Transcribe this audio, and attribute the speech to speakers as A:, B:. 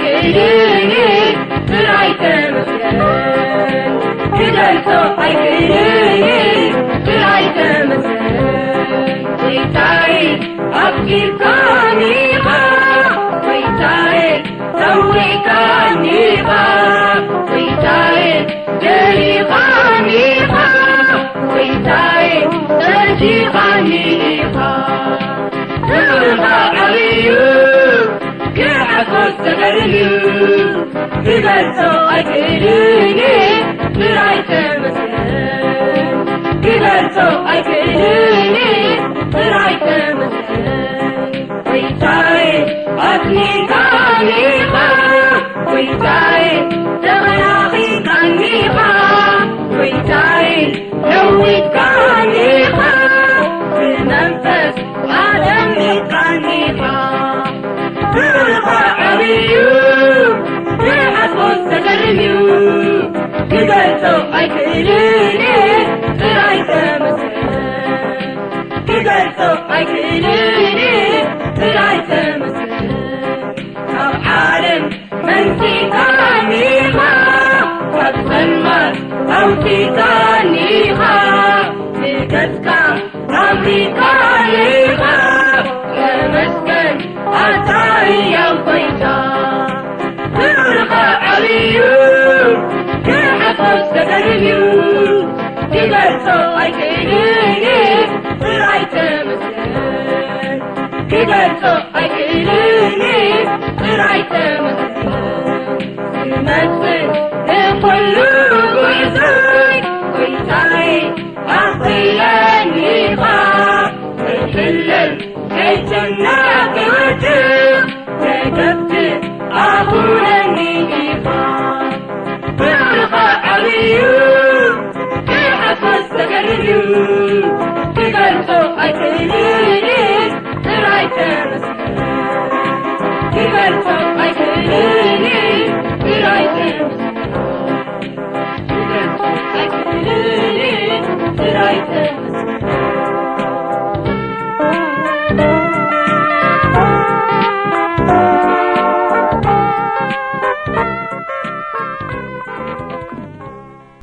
A: ኣይክእልኒ ጥራይ ተመስገን ክገልጾ ኣይክእልኒ ጥራይ ተመስገን ጌታዬ ኣፍቂርካኒ ኢኻ ጌታዬ ሰዊካኒ ኢኻ ጌታዬ ደሪኻኒ ኢኻ ጌታዬ ጠጂኻኒ ኢኻ ክብርኻ ዓብዩ ክሓጎስ ተገርምዩ ክገልጾ ኣይክእልኒ ጥራይ ተመስገን ክገልጾ ኣይክእልኒ ጥራይ ተመስገን ጌታዬ ኣጽኒዕካኒ ኢኻ ጌታዬ ተኸላኺልካኒ ኢኻ ጌታዬ ለዊጥካኒ ኢኻ ብመንፈስ ኣደሚቕካኒ ኢኻ ክብርኻ ዓብዩ ክሓጎስ ተገርምዩ ክገልጾ ኣይክእልኒ ጥራይ ተመስገን ክገልጾ ኣይክእልኒ ጥራይ ተመስገን ካብ ዓለም መንጺእካኒ ኢኻ ካብ ጸልማት ኣውፂእካኒ ኢኻ ንገጽካ ኣምሪካኒ ኢኻ ተመስገን ኣታሕያው ጐይታ ክብርኻ ዓብዩ ክሓጎስ ተገርምዩ ክገልጾ ኣይክእልኒ ጥራይ ተመስገን ክገልጾ ኣይክእልኒ ጥራይ ተመስገን ክመጽእ ንኹሉ ጉዕዞይ ጌታዬ ኣኽብለኒ ኢኻ ከይሕለል ከይጨነቕ ክወድቕ ከይከብድእ ኣኹነኒ ኢኻ ክብርኻ ዓብዩ ክሓጎስ ተገርምዩ ክገልጾ ኣይክእልኒ ጥራይ ተመስገን ክገልጾ ኣይክእልኒ ጥራይ ተመስገን ክገልጾ ኣይክእልኒ ጥራይ ተመስገን